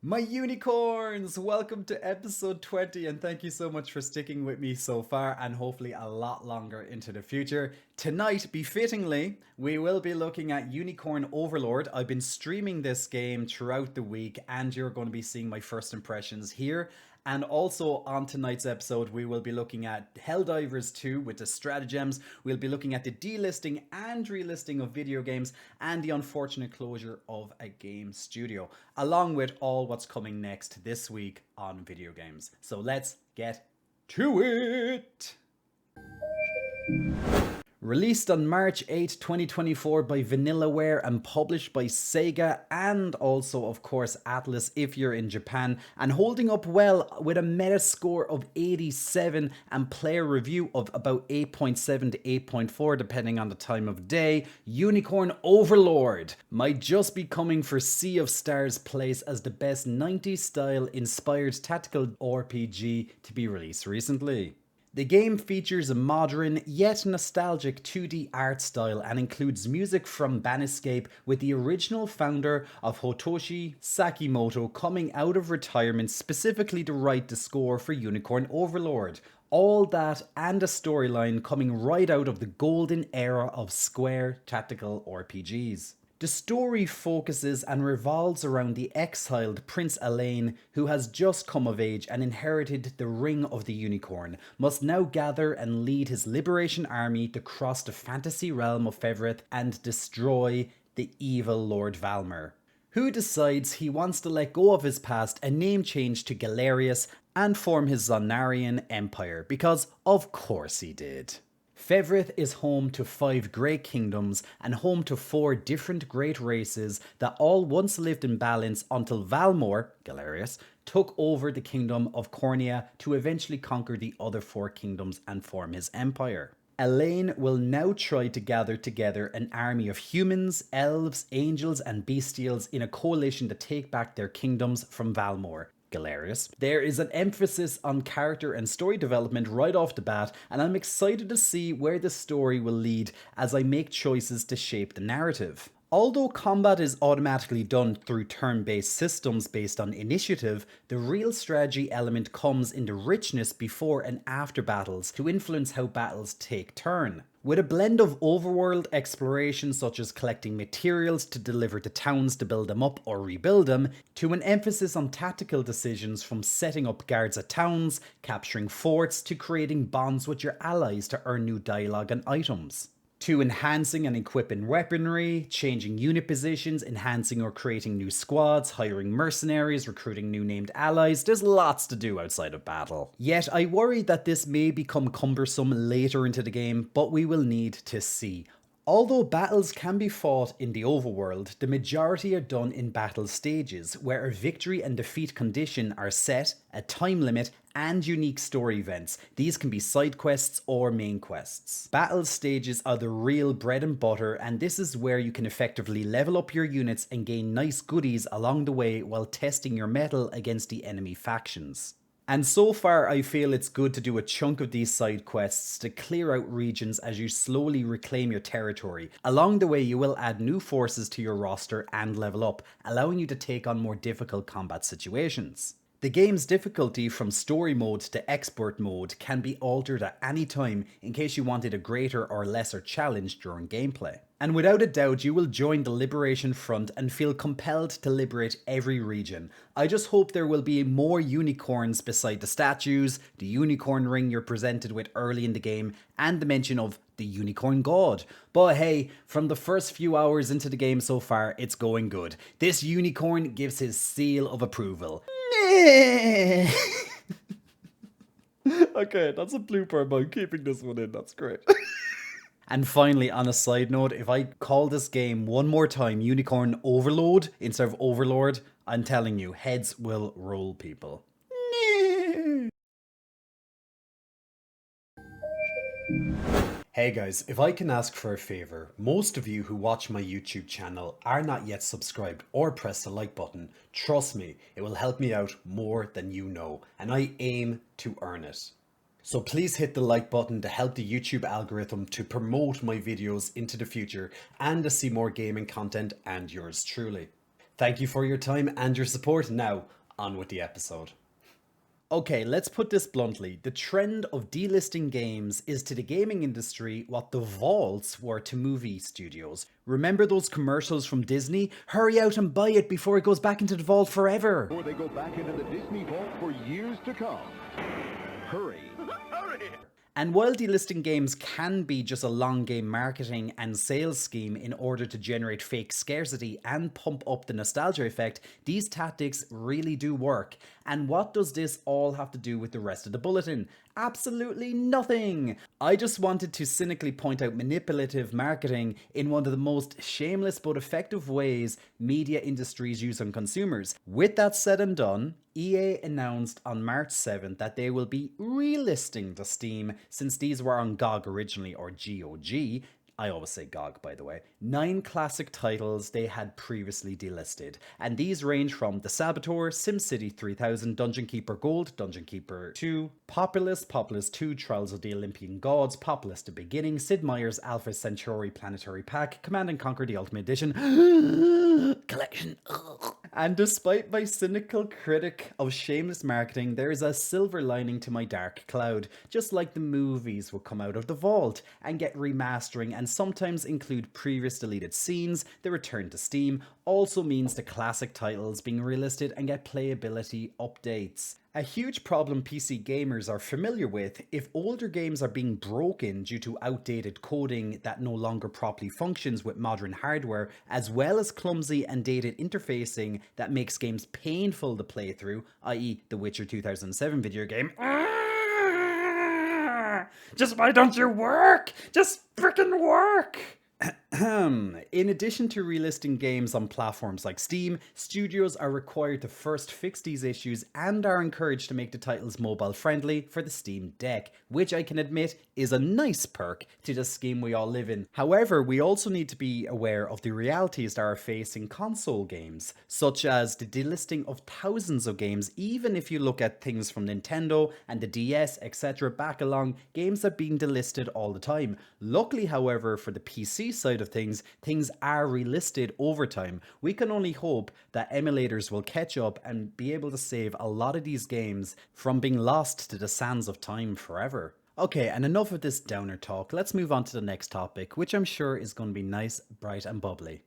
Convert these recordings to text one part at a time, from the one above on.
My unicorns! Welcome to episode 20, and thank you so much for sticking with me so far and hopefully a lot longer into the future. Tonight, befittingly, we will be looking at Unicorn Overlord. I've been streaming this game throughout the week, and you're going to be seeing my first impressions here. And also on tonight's episode, we will be looking at Helldivers 2 with the stratagems. We'll be looking at the delisting and relisting of video games and the unfortunate closure of a game studio, along with all what's coming next this week on video games. So let's get to it! Released on March 8, 2024 by Vanillaware and published by Sega and also, of course, Atlus if you're in Japan, and holding up well with a Metascore of 87 and player review of about 8.7 to 8.4 depending on the time of day, Unicorn Overlord might just be coming for Sea of Stars' place as the best 90s style inspired tactical RPG to be released recently. The game features a modern yet nostalgic 2D art style and includes music from Baniscape, with the original founder of Hitoshi Sakimoto coming out of retirement specifically to write the score for Unicorn Overlord. All that and a storyline coming right out of the golden era of Square tactical RPGs. The story focuses and revolves around the exiled Prince Elaine, who has just come of age and inherited the Ring of the Unicorn, must now gather and lead his liberation army to cross the fantasy realm of Fevrith and destroy the evil Lord Valmer, who decides he wants to let go of his past and name change to Galerius and form his Zonarian empire, because of course he did. Fevrith is home to 5 great kingdoms and home to 4 different great races that all once lived in balance until Valmor, Galerius, took over the kingdom of Cornea to eventually conquer the other 4 kingdoms and form his empire. Elaine will now try to gather together an army of humans, elves, angels and bestials in a coalition to take back their kingdoms from Valmor, Galerius. There is an emphasis on character and story development right off the bat, and I'm excited to see where the story will lead as I make choices to shape the narrative. Although combat is automatically done through turn-based systems based on initiative, the real strategy element comes in the richness before and after battles to influence how battles take turn. With a blend of overworld exploration such as collecting materials to deliver to towns to build them up or rebuild them, to an emphasis on tactical decisions from setting up guards at towns, capturing forts, to creating bonds with your allies to earn new dialogue and items, to enhancing and equipping weaponry, changing unit positions, enhancing or creating new squads, hiring mercenaries, recruiting new named allies. There's lots to do outside of battle. Yet I worry that this may become cumbersome later into the game, but we will need to see. Although battles can be fought in the overworld, the majority are done in battle stages, where a victory and defeat condition are set, a time limit, and unique story events. These can be side quests or main quests. Battle stages are the real bread and butter, and this is where you can effectively level up your units and gain nice goodies along the way while testing your mettle against the enemy factions. And so far I feel it's good to do a chunk of these side quests to clear out regions as you slowly reclaim your territory. Along the way you will add new forces to your roster and level up, allowing you to take on more difficult combat situations. The game's difficulty from story mode to expert mode can be altered at any time in case you wanted a greater or lesser challenge during gameplay. And without a doubt you will join the Liberation Front and feel compelled to liberate every region. I just hope there will be more unicorns beside the statues, the unicorn ring you're presented with early in the game, and the mention of the unicorn god. But hey, from the first few hours into the game so far, it's going good. This unicorn gives his seal of approval. Okay, that's a blooper, but I'm keeping this one in, that's great. And finally, on a side note, if I call this game one more time Unicorn Overload instead of Overlord, I'm telling you, heads will roll, people. Hey guys, if I can ask for a favor, most of you who watch my YouTube channel are not yet subscribed or press the like button. Trust me, it will help me out more than you know, and I aim to earn it. So please hit the like button to help the YouTube algorithm to promote my videos into the future and to see more gaming content and yours truly. Thank you for your time and your support. Now, on with the episode. Okay, let's put this bluntly. The trend of delisting games is to the gaming industry what the vaults were to movie studios. Remember those commercials from Disney? Hurry out and buy it before it goes back into the vault forever. Or they go back into the Disney vault for years to come. Hurry. Hurry! And while delisting games can be just a long game marketing and sales scheme in order to generate fake scarcity and pump up the nostalgia effect, these tactics really do work. And what does this all have to do with the rest of the bulletin? Absolutely nothing! I just wanted to cynically point out manipulative marketing in one of the most shameless but effective ways media industries use on consumers. With that said and done, EA announced on March 7th that they will be relisting to Steam, since these were on GOG originally, or GOG. I always say GOG, by the way. 9 classic titles they had previously delisted, and these range from The Saboteur, SimCity 3000, Dungeon Keeper Gold, Dungeon Keeper 2, Populous, Populous 2, Trials of the Olympian Gods, Populous The Beginning, Sid Meier's Alpha Centauri Planetary Pack, Command & Conquer the Ultimate Edition, Collection. And despite my cynical critic of shameless marketing, there is a silver lining to my dark cloud. Just like the movies will come out of the vault and get remastering and sometimes include previous deleted scenes, the return to Steam also means the classic titles being relisted and get playability updates. A huge problem PC gamers are familiar with: if older games are being broken due to outdated coding that no longer properly functions with modern hardware, as well as clumsy and dated interfacing that makes games painful to play through, i.e. The Witcher 2007 video game. Just why don't you work? Just frickin' work! In addition to relisting games on platforms like Steam, studios are required to first fix these issues and are encouraged to make the titles mobile friendly for the Steam Deck, which I can admit is a nice perk to the scheme we all live in. However, we also need to be aware of the realities that are facing console games, such as the delisting of thousands of games. Even if you look at things from Nintendo and the DS, etc. back along, games are being delisted all the time. Luckily, however, for the PC side of things are relisted over time. We can only hope that emulators will catch up and be able to save a lot of these games from being lost to the sands of time forever. Okay, and enough of this downer talk. Let's move on to the next topic, which I'm sure is going to be nice, bright and bubbly.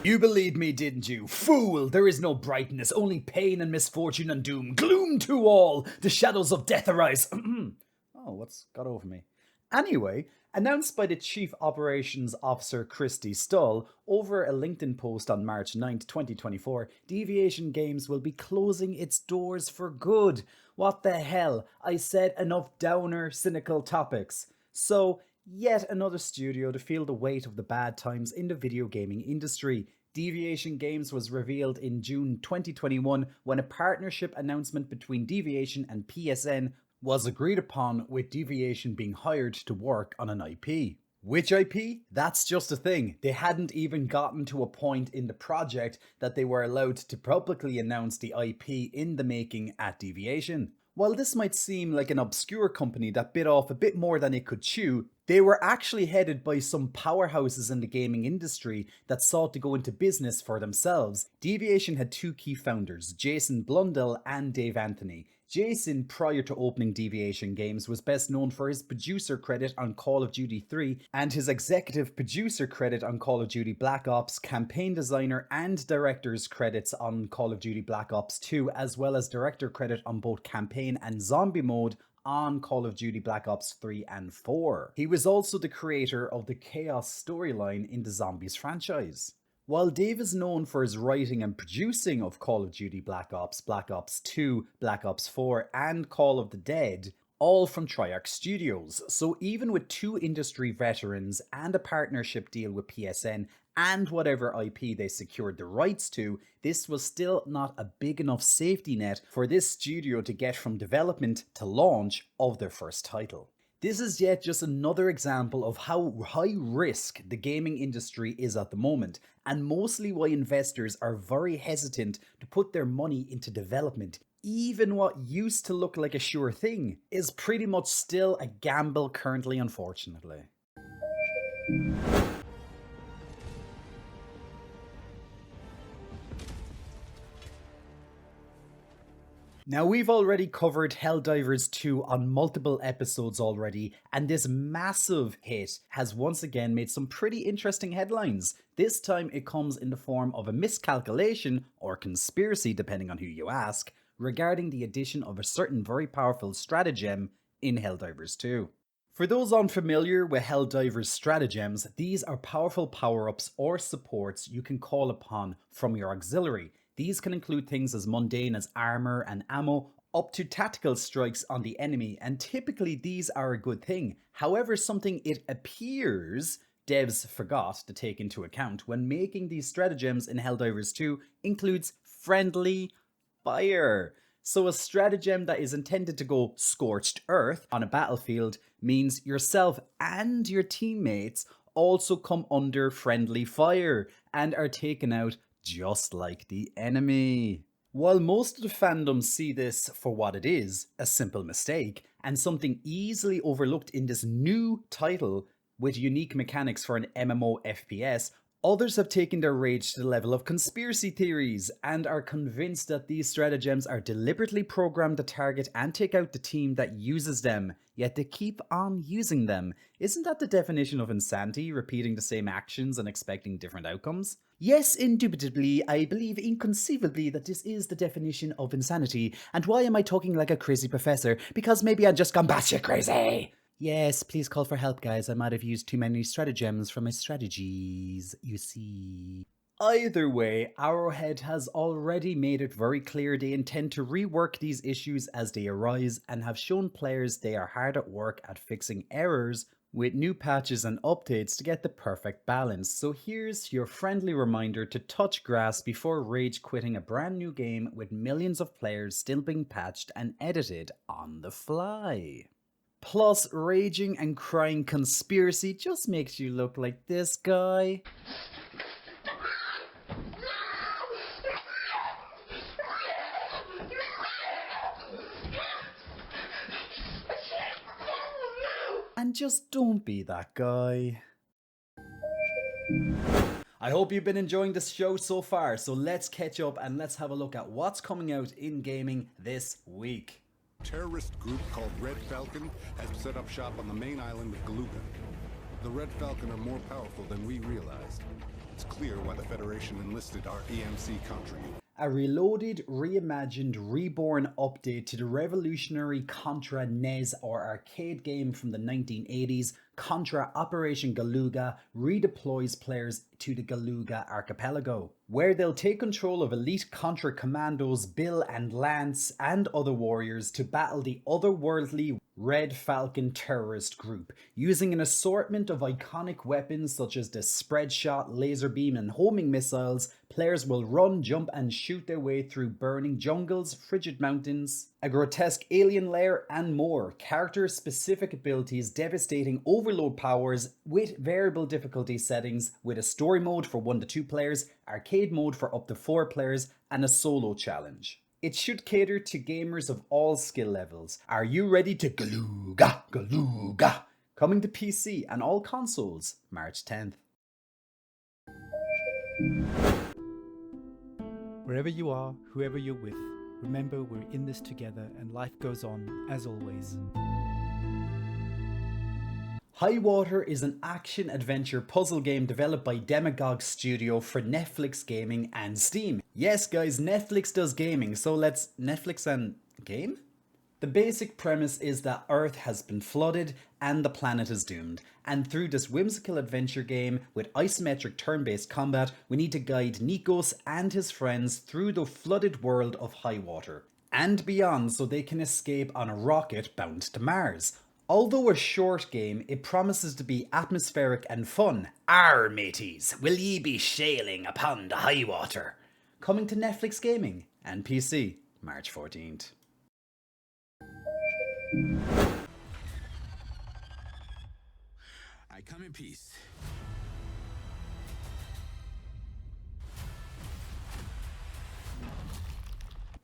You believed me, didn't you? Fool! There is no brightness, only pain and misfortune and doom. Gloom to all! The shadows of death arise. Oh, what's got over me? Anyway, announced by the Chief Operations Officer Christy Stull over a LinkedIn post on March 9th, 2024, Deviation Games will be closing its doors for good. What the hell? I said enough downer, cynical topics. So, yet another studio to feel the weight of the bad times in the video gaming industry. Deviation Games was revealed in June 2021 when a partnership announcement between Deviation and PSN was agreed upon, with Deviation being hired to work on an IP. Which IP? That's just a thing. They hadn't even gotten to a point in the project that they were allowed to publicly announce the IP in the making at Deviation. While this might seem like an obscure company that bit off a bit more than it could chew, they were actually headed by some powerhouses in the gaming industry that sought to go into business for themselves. Deviation had 2 key founders, Jason Blundell and Dave Anthony. Jason, prior to opening Deviation Games, was best known for his producer credit on Call of Duty 3 and his executive producer credit on Call of Duty Black Ops, campaign designer and director's credits on Call of Duty Black Ops 2, as well as director credit on both campaign and zombie mode on Call of Duty Black Ops 3 and 4. He was also the creator of the Chaos storyline in the Zombies franchise. While Dave is known for his writing and producing of Call of Duty Black Ops, Black Ops 2, Black Ops 4 and Call of the Dead, all from Treyarch Studios. So even with 2 industry veterans and a partnership deal with PSN and whatever IP they secured the rights to, this was still not a big enough safety net for this studio to get from development to launch of their first title. This is yet just another example of how high risk the gaming industry is at the moment, and mostly why investors are very hesitant to put their money into development. Even what used to look like a sure thing is pretty much still a gamble currently, unfortunately. Now, we've already covered Helldivers 2 on multiple episodes already, and this massive hit has once again made some pretty interesting headlines. This time it comes in the form of a miscalculation, or conspiracy depending on who you ask, regarding the addition of a certain very powerful stratagem in Helldivers 2. For those unfamiliar with Helldivers stratagems, these are powerful power-ups or supports you can call upon from your auxiliary. These can include things as mundane as armor and ammo, up to tactical strikes on the enemy, and typically these are a good thing. However, something it appears devs forgot to take into account when making these stratagems in Helldivers 2 includes friendly fire. So a stratagem that is intended to go scorched earth on a battlefield means yourself and your teammates also come under friendly fire and are taken out just like the enemy. While most of the fandom see this for what it is, a simple mistake, and something easily overlooked in this new title with unique mechanics for an MMO FPS, others have taken their rage to the level of conspiracy theories and are convinced that these stratagems are deliberately programmed to target and take out the team that uses them, yet they keep on using them. Isn't that the definition of insanity, repeating the same actions and expecting different outcomes? Yes, indubitably, I believe inconceivably that this is the definition of insanity. And why am I talking like a crazy professor? Because maybe I've just gone batshit crazy! Yes, please call for help, guys. I might have used too many stratagems for my strategies, you see. Either way, Arrowhead has already made it very clear they intend to rework these issues as they arise and have shown players they are hard at work at fixing errors with new patches and updates to get the perfect balance. So here's your friendly reminder to touch grass before rage quitting a brand new game with millions of players still being patched and edited on the fly. Plus, raging and crying conspiracy just makes you look like this guy. And just don't be that guy. I hope you've been enjoying this show so far, so let's catch up and let's have a look at what's coming out in gaming this week. A terrorist group called Red Falcon has set up shop on the main island of Galuga. The Red Falcon are more powerful than we realized. It's clear why the Federation enlisted our EMC country. A reloaded, reimagined, reborn update to the revolutionary Contra NES or arcade game from the 1980s, Contra Operation Galuga redeploys players to the Galuga archipelago, where they'll take control of elite Contra commandos Bill and Lance and other warriors to battle the otherworldly Red Falcon terrorist group. Using an assortment of iconic weapons such as the spread shot, laser beam and homing missiles, players will run, jump and shoot their way through burning jungles, frigid mountains, a grotesque alien lair and more. Character specific abilities, devastating overload powers with variable difficulty settings, with a story mode for 1 to 2 players, arcade mode for up to 4 players and a solo challenge. It should cater to gamers of all skill levels. Are you ready to Galuga, Galuga? Coming to PC and all consoles, March 10th. Wherever you are, whoever you're with, remember we're in this together and life goes on as always. High Water is an action-adventure puzzle game developed by Demagogue Studio for Netflix Gaming and Steam. Yes guys, Netflix does gaming, so let's Netflix and game? The basic premise is that Earth has been flooded and the planet is doomed. And through this whimsical adventure game with isometric turn-based combat, we need to guide Nikos and his friends through the flooded world of High Water and beyond so they can escape on a rocket bound to Mars. Although a short game, it promises to be atmospheric and fun. Arr, mateys, will ye be sailing upon the high water? Coming to Netflix Gaming and PC, March 14th. I come in peace.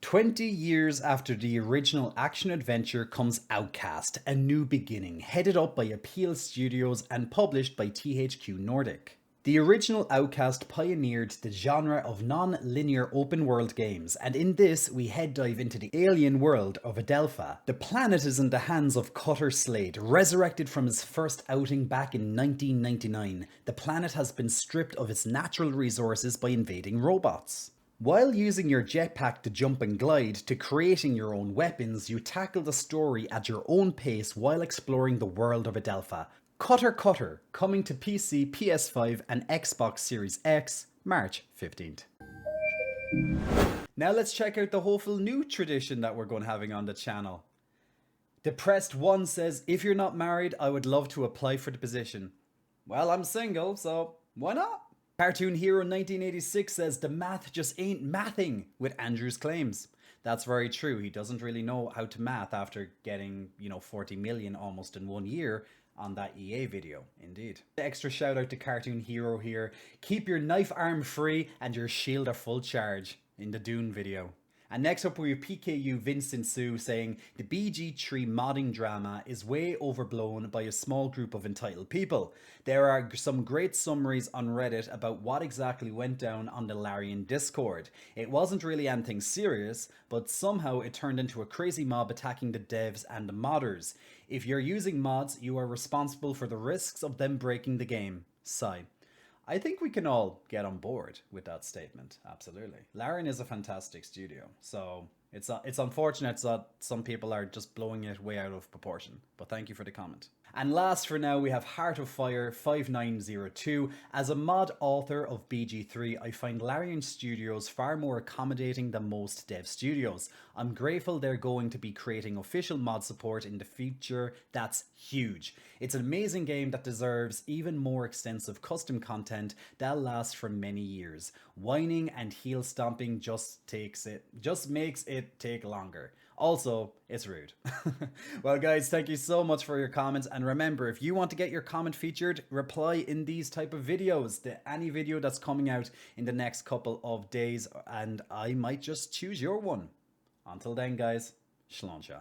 "20 years after the original action-adventure comes Outcast, A New Beginning, headed up by Appeal Studios and published by THQ Nordic. The original Outcast pioneered the genre of non-linear open-world games, and in this we head dive into the alien world of Adelpha. The planet is in the hands of Cutter Slade, resurrected from his first outing back in 1999. The planet has been stripped of its natural resources by invading robots. While using your jetpack to jump and glide to creating your own weapons, you tackle the story at your own pace while exploring the world of Adelpha. Cutter, coming to PC, PS5 and Xbox Series X, March 15th. Now let's check out the hopeful new tradition that we're going having on the channel. Depressed One says, if you're not married, I would love to apply for the position. Well, I'm single, so why not? Cartoon Hero 1986 says, the math just ain't mathing with Andrew's claims. That's very true. He doesn't really know how to math after getting, 40 million almost in 1 year on that EA video. Indeed. Extra shout out to Cartoon Hero here. Keep your knife arm free and your shield a full charge in the Dune video. And next up we have PKU Vincent Sue saying, the BG3 modding drama is way overblown by a small group of entitled people. There are some great summaries on Reddit about what exactly went down on the Larian Discord. It wasn't really anything serious, but somehow it turned into a crazy mob attacking the devs and the modders. If you're using mods, you are responsible for the risks of them breaking the game. Sigh. I think we can all get on board with that statement. Absolutely. Larian is a fantastic studio, so it's unfortunate that some people are just blowing it way out of proportion. But thank you for the comment. And last for now, we have Heart of Fire 5902. As a mod author of BG3, I find Larian Studios far more accommodating than most dev studios. I'm grateful they're going to be creating official mod support in the future. That's huge. It's an amazing game that deserves even more extensive custom content that'll last for many years. Whining and heel stomping just makes it take longer. Also, it's rude. Well guys, thank you so much for your comments, and remember, if you want to get your comment featured, reply in these type of videos to any video that's coming out in the next couple of days, and I might just choose your one. Until then guys, Sláinte.